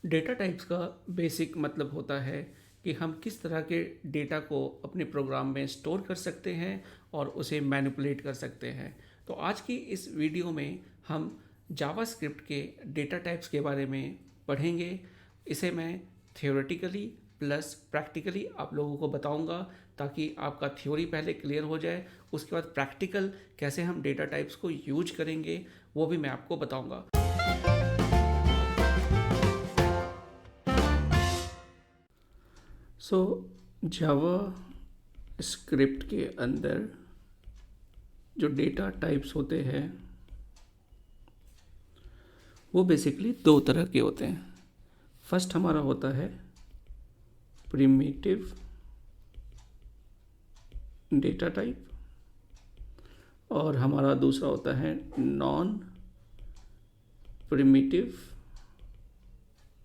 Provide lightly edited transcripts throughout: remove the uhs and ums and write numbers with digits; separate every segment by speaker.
Speaker 1: Data types का basic मतलब होता है कि हम किस तरह के डेटा को अपने प्रोग्राम में स्टोर कर सकते हैं और उसे मैनिपुलेट कर सकते हैं। तो आज की इस वीडियो में हम जावास्क्रिप्ट के डेटा टाइप्स के बारे में पढ़ेंगे। इसे मैं थियोरेटिकली प्लस प्रैक्टिकली आप लोगों को बताऊंगा ताकि आपका थ्योरी पहले क्लियर हो जाए, उसके बाद प्रैक्टिकल कैसे हम डेटा टाइप्स को यूज करेंगे वो भी मैं आपको बताऊंगा। सो जावा स्क्रिप्ट के अंदर जो डेटा टाइप्स होते हैं वो बेसिकली दो तरह के होते हैं। फर्स्ट हमारा होता है प्रिमिटिव डेटा टाइप और हमारा दूसरा होता है नॉन प्रिमिटिव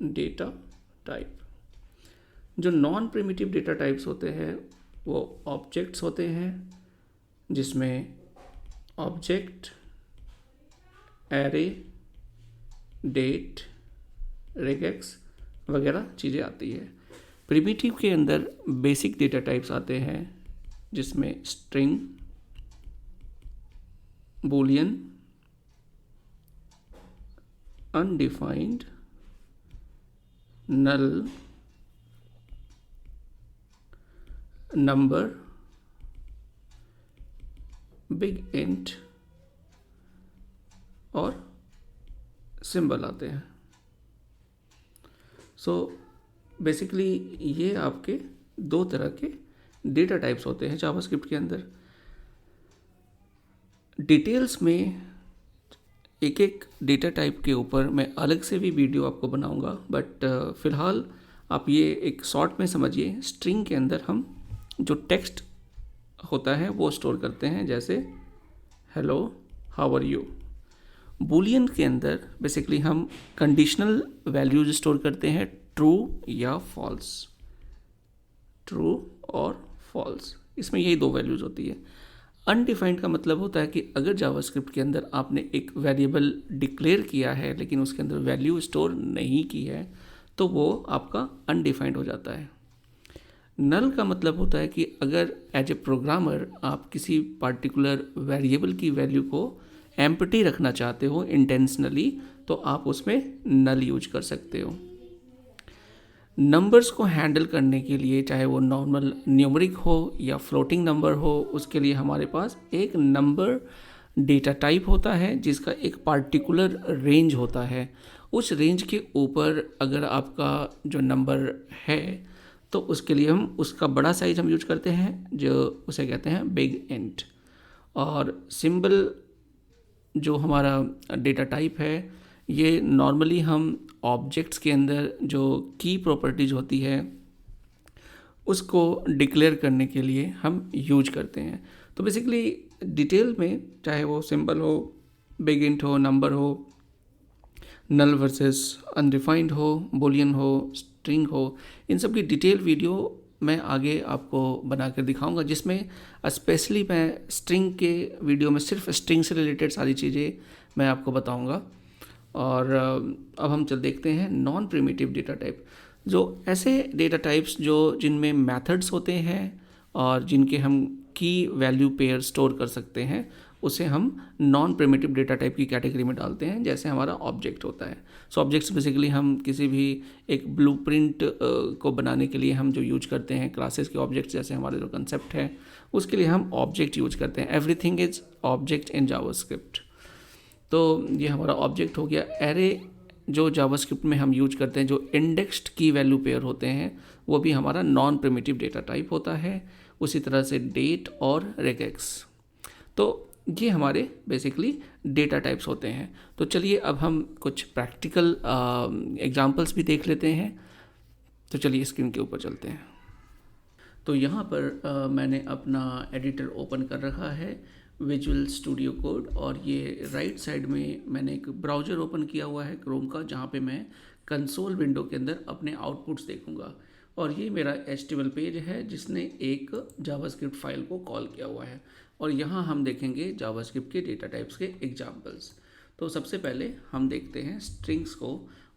Speaker 1: डेटा टाइप। जो नॉन प्रिमिटिव डेटा टाइप्स होते हैं वो ऑब्जेक्ट्स होते हैं, जिसमें ऑब्जेक्ट, एरे, डेट, रेगेक्स वगैरह चीज़ें आती है। प्रिमिटिव के अंदर बेसिक डेटा टाइप्स आते हैं जिसमें स्ट्रिंग, बूलियन, अनडिफाइंड, नल, नंबर, बिग इंट और सिंबल आते हैं। सो बेसिकली ये आपके दो तरह के डेटा टाइप्स होते हैं जावास्क्रिप्ट के अंदर। डिटेल्स में एक एक डेटा टाइप के ऊपर मैं अलग से भी वीडियो आपको बनाऊंगा, बट फ़िलहाल आप ये एक शॉर्ट में समझिए। स्ट्रिंग के अंदर हम जो टेक्स्ट होता है वो स्टोर करते हैं, जैसे hello, how are you. Boolean के अंदर बेसिकली हम कंडीशनल वैल्यूज स्टोर करते हैं, ट्रू या फॉल्स, ट्रू और फॉल्स, इसमें यही दो वैल्यूज होती है। अनडिफाइंड का मतलब होता है कि अगर जावास्क्रिप्ट के अंदर आपने एक वेरिएबल डिक्लेयर किया है लेकिन उसके अंदर वैल्यू स्टोर नहीं की है तो वो आपका अनडिफाइंड हो जाता है। नल का मतलब होता है कि अगर एज ए प्रोग्रामर आप किसी पार्टिकुलर वेरिएबल की वैल्यू को एम्प्टी रखना चाहते हो इंटेंशनली, तो आप उसमें नल यूज कर सकते हो। नंबर्स को हैंडल करने के लिए, चाहे वो नॉर्मल न्यूमरिक हो या फ्लोटिंग नंबर हो, उसके लिए हमारे पास एक नंबर डेटा टाइप होता है जिसका एक पार्टिकुलर रेंज होता है। उस रेंज के ऊपर अगर आपका जो नंबर है तो उसके लिए हम उसका बड़ा साइज हम यूज करते हैं, जो उसे कहते हैं बिग इंट। और सिंबल जो हमारा डेटा टाइप है ये नॉर्मली हम ऑब्जेक्ट्स के अंदर जो की प्रॉपर्टीज होती है उसको डिक्लेयर करने के लिए हम यूज करते हैं। तो बेसिकली डिटेल में चाहे वो सिंबल हो, बिग इंट हो, नंबर हो, नल वर्सेस अनडिफाइंड हो, बुलियन हो, स्ट्रिंग हो, इन सब की डिटेल वीडियो मैं आगे आपको बना कर दिखाऊंगा, जिसमें स्पेशली मैं स्ट्रिंग के वीडियो में सिर्फ स्ट्रिंग से रिलेटेड सारी चीज़ें मैं आपको बताऊंगा। और अब हम चल देखते हैं नॉन प्रिमिटिव डेटा टाइप। जो ऐसे डेटा टाइप्स जो जिनमें मेथड्स होते हैं और जिनके हम की वैल्यू पेयर स्टोर कर सकते हैं, उसे हम नॉन प्रिमिटिव डेटा टाइप की कैटेगरी में डालते हैं, जैसे हमारा ऑब्जेक्ट होता है। सो ऑब्जेक्ट्स बेसिकली हम किसी भी एक ब्लूप्रिंट को बनाने के लिए हम जो यूज करते हैं क्लासेस के ऑब्जेक्ट्स, जैसे हमारे जो कंसेप्ट है उसके लिए हम ऑब्जेक्ट यूज करते हैं। Everything is object in JavaScript. तो ये हमारा ऑब्जेक्ट हो गया। एरे जो जावास्क्रिप्ट में हम यूज करते हैं, जो इंडेक्स्ड की वैल्यू पेयर होते हैं, वो भी हमारा नॉन प्रिमिटिव डेटा टाइप होता है। उसी तरह से डेट और रेगेक्स। तो ये हमारे बेसिकली डेटा टाइप्स होते हैं। तो चलिए अब हम कुछ प्रैक्टिकल एग्जांपल्स भी देख लेते हैं। तो चलिए स्क्रीन के ऊपर चलते हैं। तो यहाँ पर मैंने अपना एडिटर ओपन कर रखा है, विजुअल स्टूडियो कोड, और ये राइट साइड में मैंने एक ब्राउज़र ओपन किया हुआ है क्रोम का, जहाँ पे मैं कंसोल विंडो के अंदर अपने आउटपुट्स देखूंगा। और ये मेरा HTML पेज है जिसने एक जावास्क्रिप्ट फाइल को कॉल किया हुआ है, और यहाँ हम देखेंगे जावास्क्रिप्ट के डेटा टाइप्स के एग्जाम्पल्स। तो सबसे पहले हम देखते हैं स्ट्रिंग्स को,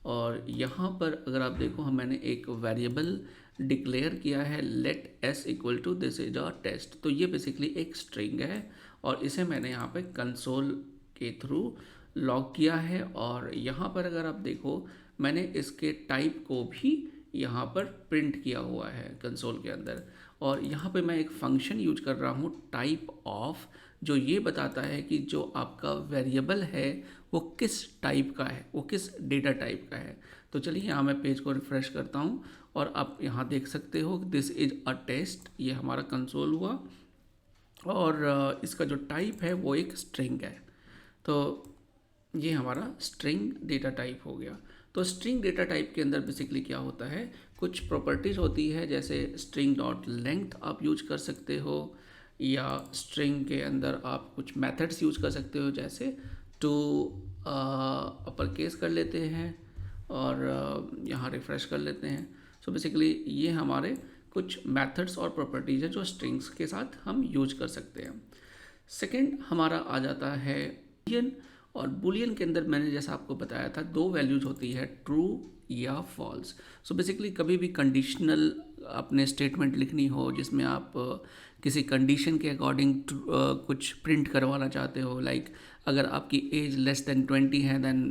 Speaker 1: और यहाँ पर अगर आप देखो मैंने एक वेरिएबल डिक्लेयर किया है let s equal to this is a test. तो ये बेसिकली एक स्ट्रिंग है और इसे मैंने यहाँ पे कंसोल के थ्रू लॉग किया है। और यहाँ पर अगर आप देखो मैंने इसके टाइप को भी यहाँ पर प्रिंट किया हुआ है कंसोल के अंदर। और यहाँ पे मैं एक फंक्शन यूज कर रहा हूँ टाइप ऑफ, जो ये बताता है कि जो आपका वेरिएबल है वो किस टाइप का है, वो किस डेटा टाइप का है। तो चलिए यहाँ मैं पेज को रिफ़्रेश करता हूँ और आप यहाँ देख सकते हो दिस इज अ टेस्ट, ये हमारा कंसोल हुआ और इसका जो टाइप है वो एक स्ट्रिंग है। तो ये हमारा स्ट्रिंग डेटा टाइप हो गया। तो स्ट्रिंग डेटा टाइप के अंदर बेसिकली क्या होता है, कुछ प्रॉपर्टीज़ होती है जैसे स्ट्रिंग डॉट लेंथ आप यूज कर सकते हो, या स्ट्रिंग के अंदर आप कुछ मेथड्स यूज कर सकते हो जैसे टू अपर केस कर लेते हैं और यहाँ रिफ़्रेश कर लेते हैं। सो बेसिकली ये हमारे कुछ मेथड्स और प्रॉपर्टीज़ है जो स्ट्रिंग्स के साथ हम यूज कर सकते हैं। सेकंड हमारा आ जाता है बूलियन, और बूलियन के अंदर मैंने जैसा आपको बताया था दो वैल्यूज होती है ट्रू या फॉल्स। सो बेसिकली कभी भी कंडीशनल आपने स्टेटमेंट लिखनी हो जिसमें आप किसी कंडीशन के अकॉर्डिंग कुछ प्रिंट करवाना चाहते हो, लाइक अगर आपकी एज लेस देन 20 है देन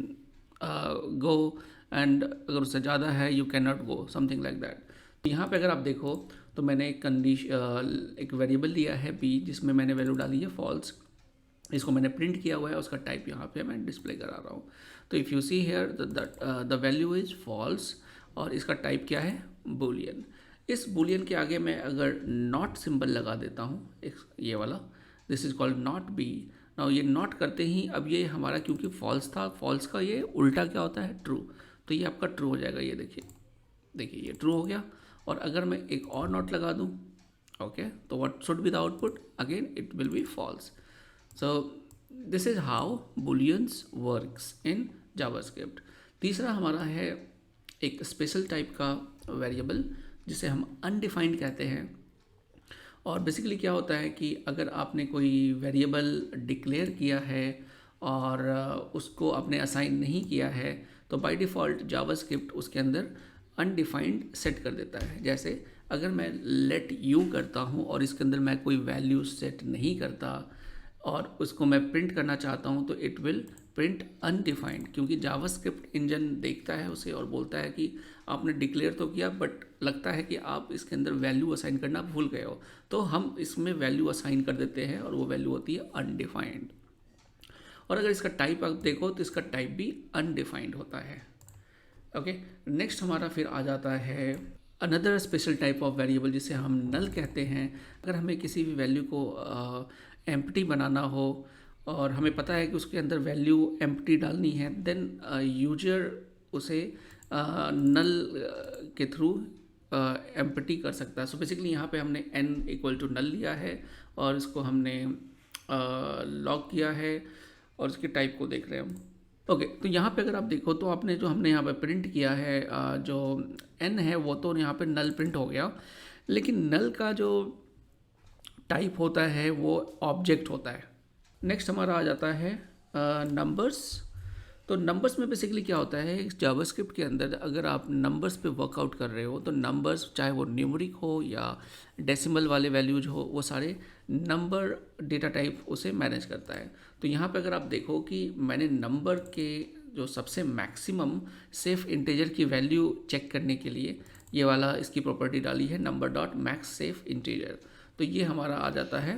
Speaker 1: गो, एंड अगर उससे ज़्यादा है you can not go, something like that. यहाँ पे अगर आप देखो तो मैंने एक वेरिएबल लिया है बी जिसमें मैंने वैल्यू डाली है फॉल्स, इसको मैंने प्रिंट किया हुआ है, उसका टाइप यहाँ पे मैं डिस्प्ले करा रहा हूँ। तो if you see here the value is false और इसका टाइप क्या है बूलियन। इस बूलियन के आगे मैं अगर नॉट सिंबल लगा देता हूँ, ये वाला, this is called not be. Now ये नॉट करते ही अब ये हमारा क्योंकि फॉल्स था, फॉल्स का ये उल्टा क्या होता है ट्रू, तो ये आपका ट्रू हो जाएगा। ये देखिए ये ट्रू हो गया। और अगर मैं एक और नॉट लगा दूँ, ओके, तो what should be the output, again it will be false. So this is how booleans works in JavaScript। तीसरा हमारा है एक स्पेशल टाइप का वेरिएबल जिसे हम अनडिफाइंड कहते हैं। और बेसिकली क्या होता है कि अगर आपने कोई वेरिएबल डिक्लेयर किया है और उसको आपने असाइन नहीं किया है तो बाय डिफ़ॉल्ट जावास्क्रिप्ट उसके अंदर अनडिफाइंड सेट कर देता है। जैसे अगर मैं लेट यू करता हूँ और इसके अंदर मैं कोई वैल्यू सेट नहीं करता और उसको मैं प्रिंट करना चाहता हूँ तो इट विल प्रिंट अनडिफाइंड, क्योंकि जावास्क्रिप्ट इंजन देखता है उसे और बोलता है कि आपने डिक्लेयर तो किया बट लगता है कि आप इसके अंदर वैल्यू असाइन करना भूल गए हो, तो हम इसमें वैल्यू असाइन कर देते हैं और वो वैल्यू होती है अनडिफाइंड। और अगर इसका टाइप आप देखो तो इसका टाइप भी अनडिफाइंड होता है। ओके, नेक्स्ट हमारा फिर आ जाता है another special type of variable जिसे हम नल कहते हैं। अगर हमें किसी भी वैल्यू को एम्प्टी बनाना हो और हमें पता है कि उसके अंदर वैल्यू एम्प्टी डालनी है, देन यूजर उसे नल के थ्रू एम्प्टी कर सकता है। सो बेसिकली यहाँ पे हमने n इक्वल टू नल लिया है और इसको हमने लॉग किया है और इसके टाइप को देख रहे हैं हम। ओके, तो यहाँ पे अगर आप देखो तो आपने जो हमने यहाँ पे प्रिंट किया है जो n है वो तो यहाँ पे नल प्रिंट हो गया, लेकिन नल का जो टाइप होता है वो ऑब्जेक्ट होता है। नेक्स्ट हमारा आ जाता है नंबर्स। तो नंबर्स में बेसिकली क्या होता है, जावास्क्रिप्ट के अंदर अगर आप नंबर्स पे वर्कआउट कर रहे हो तो नंबर्स चाहे वो न्यूमेरिक हो या डेसिमल वाले वैल्यूज हो, वो सारे नंबर डेटा टाइप उसे मैनेज करता है। तो यहाँ पे अगर आप देखो कि मैंने नंबर के जो सबसे मैक्सिमम सेफ इंटीजर की वैल्यू चेक करने के लिए ये वाला इसकी प्रॉपर्टी डाली है number dot max safe integer. तो ये हमारा आ जाता है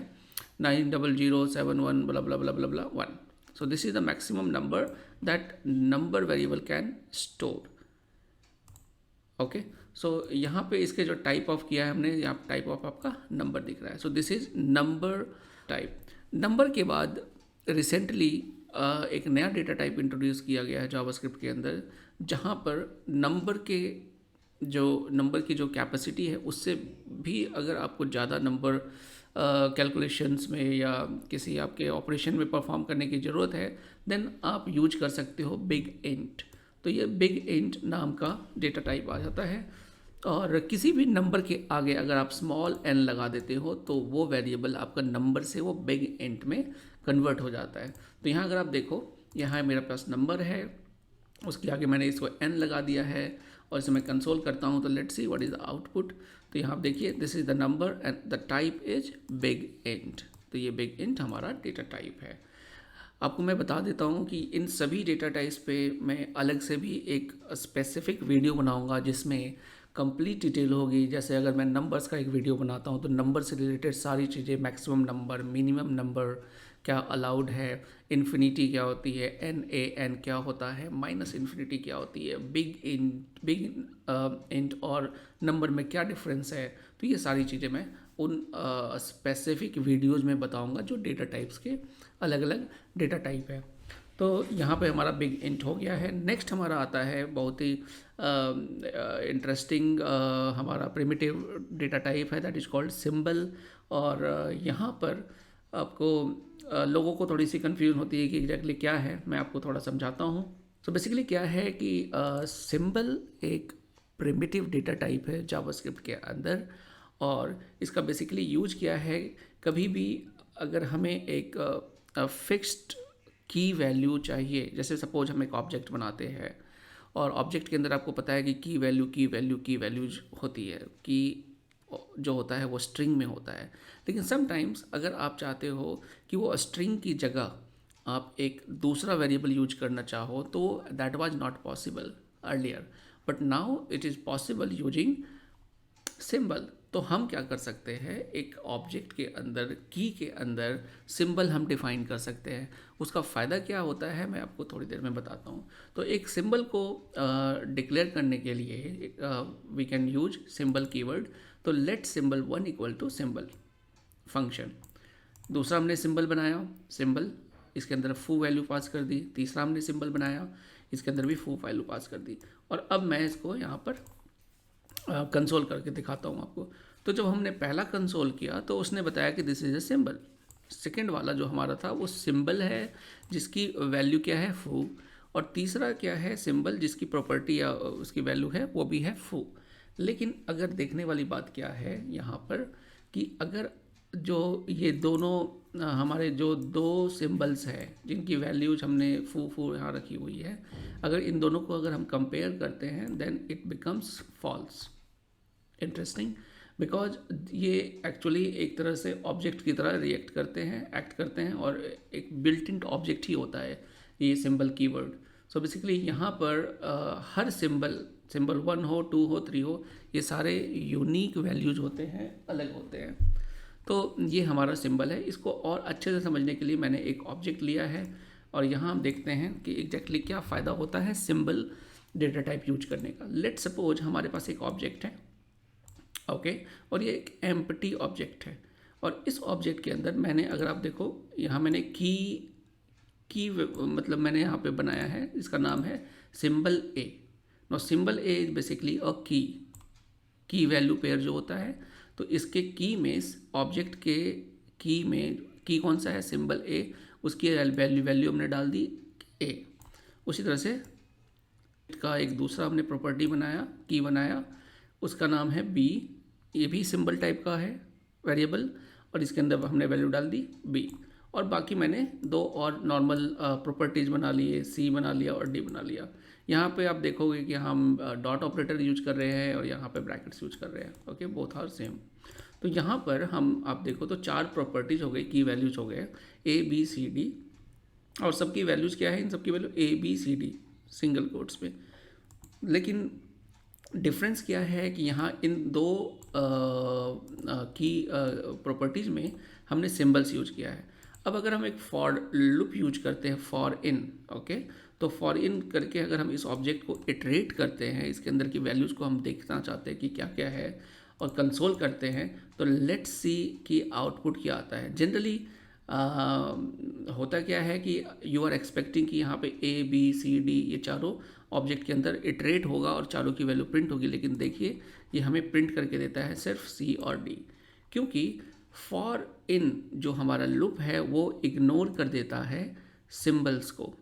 Speaker 1: 90071 blah blah blah blah blah 1. So this is the maximum number that number variable can store. Okay, so यहाँ पे इसके जो टाइप ऑफ किया है हमने, यहाँ टाइप ऑफ आपका नंबर दिख रहा है। So this is number type. Number के बाद रिसेंटली एक नया डेटा टाइप इंट्रोड्यूस किया गया है जावास्क्रिप्ट के अंदर, जहाँ पर नंबर की जो कैपेसिटी है उससे भी अगर आपको ज़्यादा नंबर कैलकुलेशंस में या किसी आपके ऑपरेशन में परफॉर्म करने की ज़रूरत है, देन आप यूज कर सकते हो बिग इंट। तो ये बिग इंट नाम का डेटा टाइप आ जाता है और किसी भी नंबर के आगे अगर आप स्मॉल n लगा देते हो तो वो वेरिएबल आपका नंबर से वो बिग इंट में कन्वर्ट हो जाता है। तो यहाँ अगर आप देखो, यहाँ मेरे पास नंबर है उसके आगे मैंने इसको n लगा दिया है और इसे मैं कंसोल करता हूँ तो let's see what is the output. तो यहाँ आप देखिए this is the number and the type is big int. तो ये बिग इंट हमारा डेटा टाइप है। आपको मैं बता देता हूँ कि इन सभी डेटा टाइप्स पे मैं अलग से भी एक स्पेसिफिक वीडियो बनाऊँगा जिसमें कंप्लीट डिटेल होगी। जैसे अगर मैं नंबर्स का एक वीडियो बनाता हूँ तो नंबर से रिलेटेड सारी चीज़ें, मैक्सिमम नंबर, मिनिमम नंबर क्या अलाउड है, इन्फिनिटी क्या होती है, NaN क्या होता है, माइनस इन्फिनिटी क्या होती है, बिग इंट और नंबर में क्या डिफरेंस है। तो ये सारी चीज़ें मैं उन स्पेसिफिक वीडियोज़ में बताऊंगा जो डेटा टाइप्स के अलग अलग डेटा टाइप है। तो यहाँ पे हमारा बिग इंट हो गया है। नेक्स्ट हमारा आता है बहुत ही इंटरेस्टिंग हमारा प्रिमिटिव डेटा टाइप है, दैट इज़ कॉल्ड सिंबल। और यहाँ पर आपको लोगों को थोड़ी सी कन्फ्यूजन होती है कि एग्जैक्टली क्या है, मैं आपको थोड़ा समझाता हूँ। तो बेसिकली क्या है कि सिंबल एक प्रिमिटिव डेटा टाइप है जावास्क्रिप्ट के अंदर, और इसका बेसिकली यूज क्या है, कभी भी अगर हमें एक फिक्स्ड की वैल्यू चाहिए, जैसे सपोज हम एक ऑब्जेक्ट बनाते हैं और ऑब्जेक्ट के अंदर आपको पता है कि की वैल्यूज होती है, की जो होता है वो स्ट्रिंग में होता है। लेकिन समटाइम्स अगर आप चाहते हो कि वो स्ट्रिंग की जगह आप एक दूसरा वेरिएबल यूज करना चाहो तो that was not possible earlier, but now it is possible using symbol. तो हम क्या कर सकते हैं, एक ऑब्जेक्ट के अंदर, की के अंदर सिंबल हम डिफाइन कर सकते हैं। उसका फ़ायदा क्या होता है मैं आपको थोड़ी देर में बताता हूँ। तो एक सिंबल को डिक्लेयर करने के लिए we can use symbol keyword. तो let symbol 1 equal to symbol function. दूसरा हमने सिंबल बनाया, सिंबल, इसके अंदर फू वैल्यू पास कर दी। तीसरा हमने सिंबल बनाया, इसके अंदर भी फू वैल्यू पास कर दी। और अब मैं इसको यहाँ पर कंसोल करके दिखाता हूँ आपको। तो जब हमने पहला कंसोल किया तो उसने बताया कि this is a symbol. Second वाला जो हमारा था वो सिंबल है जिसकी वैल्यू क्या है, फू। और तीसरा क्या है, सिंबल जिसकी प्रॉपर्टी या उसकी वैल्यू है वो भी है फू। लेकिन अगर देखने वाली बात क्या है यहाँ पर कि अगर जो ये दोनों हमारे जो दो सिंबल्स हैं जिनकी वैल्यूज हमने फू फू यहाँ रखी हुई है, अगर इन दोनों को अगर हम कंपेयर करते हैं then it becomes false. Interesting, because ये एक्चुअली एक तरह से ऑब्जेक्ट की तरह रिएक्ट करते हैं, एक्ट करते हैं, और एक बिल्ट इन ऑब्जेक्ट ही होता है ये सिंबल कीवर्ड। सो बेसिकली यहाँ पर हर सिंबल 1 हो, 2 हो, 3 हो, ये सारे यूनिक वैल्यूज होते हैं, अलग होते हैं। तो ये हमारा सिंबल है। इसको और अच्छे से समझने के लिए मैंने एक ऑब्जेक्ट लिया है और यहाँ हम देखते हैं कि एग्जैक्टली क्या फ़ायदा होता है सिंबल डेटा टाइप यूज करने का। लेट सपोज हमारे पास एक ऑब्जेक्ट है, ओके, और ये एक एम्प्टी ऑब्जेक्ट है। और इस ऑब्जेक्ट के अंदर मैंने, अगर आप देखो यहाँ मैंने की मतलब मैंने यहाँ पे बनाया है, इसका नाम है symbol A. No symbol A is basically a key value pair जो होता है। तो इसके की में, ऑब्जेक्ट के की में, की कौन सा है, सिंबल ए, उसकी वैल्यू हमने डाल दी ए। उसी तरह से का एक दूसरा हमने प्रॉपर्टी बनाया, की बनाया, उसका नाम है बी। ये भी सिंबल टाइप का है वेरिएबल, और इसके अंदर हमने वैल्यू डाल दी बी। और बाकी मैंने दो और नॉर्मल प्रॉपर्टीज़ बना लिए, सी बना लिया और डी बना लिया। यहाँ पे आप देखोगे कि हम डॉट ऑपरेटर यूज कर रहे हैं और यहाँ पे ब्रैकेट्स यूज कर रहे हैं, ओके, बोथ आर सेम। तो यहाँ पर हम, आप देखो तो 4 प्रॉपर्टीज़ हो गई, की वैल्यूज हो गए ए बी सी डी, और सबकी वैल्यूज़ क्या है, इन सबकी value A B C D single quotes में। लेकिन डिफरेंस क्या है कि यहाँ इन दो की प्रॉपर्टीज़ में हमने सिंबल्स यूज किया है। अब अगर हम एक फॉर लूप यूज करते हैं, फॉर इन, ओके, तो फॉर इन करके अगर हम इस ऑब्जेक्ट को इटरेट करते हैं, इसके अंदर की वैल्यूज़ को हम देखना चाहते हैं कि क्या क्या है, और कंसोल करते हैं, तो लेट्स सी कि आउटपुट क्या आता है। जनरली होता क्या है कि यू आर एक्सपेक्टिंग कि यहाँ पे ए बी सी डी ये चारों ऑब्जेक्ट के अंदर इटरेट होगा और चारों की वैल्यू प्रिंट होगी, लेकिन देखिए ये हमें प्रिंट करके देता है सिर्फ सी और डी, क्योंकि फॉर इन जो हमारा लूप है वो इग्नोर कर देता है सिंबल्स को।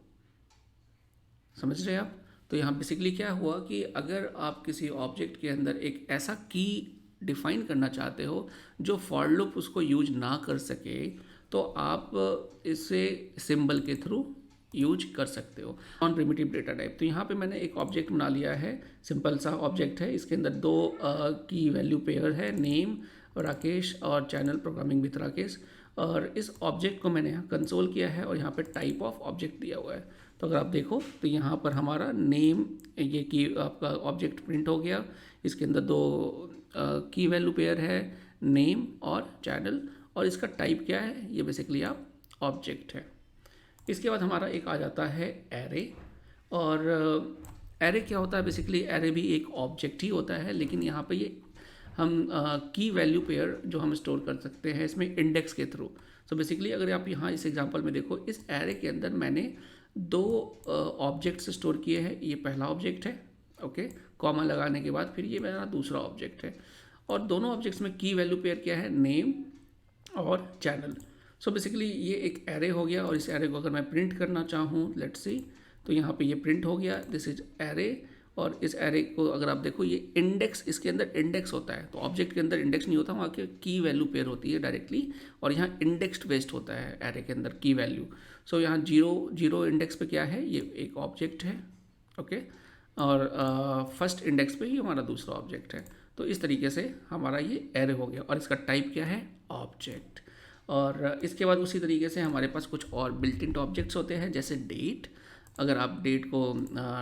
Speaker 1: समझ रहे हैं आप? तो यहाँ बेसिकली क्या हुआ कि अगर आप किसी ऑब्जेक्ट के अंदर एक ऐसा की डिफाइन करना चाहते हो जो फॉर लूप उसको यूज ना कर सके, तो आप इसे सिंबल के थ्रू यूज कर सकते हो। नॉन प्रिमिटिव डेटा टाइप, तो यहाँ पे मैंने एक ऑब्जेक्ट बना लिया है, सिंपल सा ऑब्जेक्ट है। इसके अंदर दो की वैल्यू पेयर है, नेम राकेश और चैनल प्रोग्रामिंग विद राकेश। और इस ऑब्जेक्ट को मैंने यहाँ कंसोल किया है और यहाँ पे टाइप ऑफ ऑब्जेक्ट दिया हुआ है। तो अगर आप देखो तो यहाँ पर हमारा नेम, ये की आपका ऑब्जेक्ट प्रिंट हो गया। इसके अंदर दो की वैल्यू पेयर है, नेम और चैनल, और इसका टाइप क्या है, ये बेसिकली आप ऑब्जेक्ट है। इसके बाद हमारा एक आ जाता है एरे। और एरे क्या होता है, बेसिकली एरे भी एक ऑब्जेक्ट ही होता है, लेकिन यहाँ पे ये हम की वैल्यू पेयर जो हम स्टोर कर सकते हैं इसमें इंडेक्स के थ्रू। सो बेसिकली अगर आप यहाँ इस एग्जांपल में देखो, इस एरे के अंदर मैंने दो ऑब्जेक्ट्स स्टोर किए हैं। ये पहला ऑब्जेक्ट है, ओके, कॉमा लगाने के बाद फिर ये मेरा दूसरा ऑब्जेक्ट है, और दोनों ऑब्जेक्ट्स में की वैल्यू पेयर क्या है, नेम और चैनल। सो बेसिकली ये एक एरे हो गया, और इस एरे को अगर मैं प्रिंट करना चाहूँ, लेट्स सी, तो यहाँ पे ये प्रिंट हो गया, दिस इज एरे। और इस एरे को अगर आप देखो, ये इंडेक्स, इसके अंदर इंडेक्स होता है, तो ऑब्जेक्ट के अंदर इंडेक्स नहीं होता, वहाँ की वैल्यू पेयर होती है डायरेक्टली, और यहाँ इंडेक्स्ड बेस्ड होता है एरे के अंदर की वैल्यू। सो यहाँ जीरो इंडेक्स पे क्या है, ये एक ऑब्जेक्ट है, ओके, और फर्स्ट इंडेक्स पे ही हमारा दूसरा ऑब्जेक्ट है। तो इस तरीके से हमारा ये एरे हो गया, और इसका टाइप क्या है, ऑब्जेक्ट। और इसके बाद उसी तरीके से हमारे पास कुछ और बिल्ट इन ऑब्जेक्ट्स होते हैं, जैसे डेट। अगर आप डेट को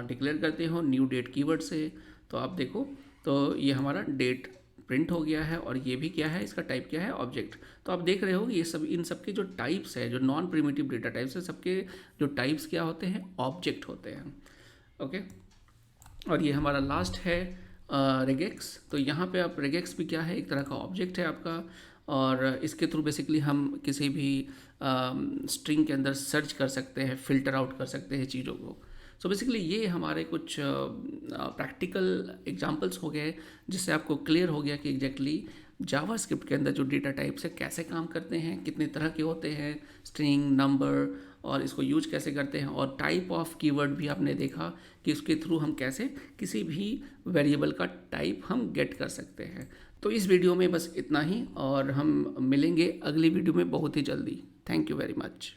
Speaker 1: डिक्लेयर करते हो न्यू डेट कीवर्ड से, तो आप देखो तो ये हमारा डेट प्रिंट हो गया है, और ये भी क्या है, इसका टाइप क्या है, ऑब्जेक्ट। तो आप देख रहे हो ये सब, इन सब के जो टाइप्स है, जो नॉन प्रिमिटिव डेटा टाइप्स है, सबके जो टाइप्स क्या होते हैं, ऑब्जेक्ट होते हैं, ओके। और ये हमारा लास्ट है रेगेक्स। तो यहाँ पे आप रेगेक्स भी क्या है, एक तरह का ऑब्जेक्ट है आपका, और इसके थ्रू बेसिकली हम किसी भी स्ट्रिंग के अंदर सर्च कर सकते हैं, फिल्टर आउट कर सकते हैं चीज़ों को। सो बेसिकली ये हमारे कुछ प्रैक्टिकल एग्जांपल्स हो गए, जिससे आपको क्लियर हो गया कि एग्जैक्टली जावास्क्रिप्ट के अंदर जो डेटा टाइप्स है कैसे काम करते हैं, कितने तरह के होते हैं, स्ट्रिंग, नंबर, और इसको यूज कैसे करते हैं, और टाइप ऑफ कीवर्ड भी आपने देखा कि उसके थ्रू हम कैसे किसी भी वेरिएबल का टाइप हम गेट कर सकते हैं। तो इस वीडियो में बस इतना ही, और हम मिलेंगे अगली वीडियो में बहुत ही जल्दी। Thank you very much.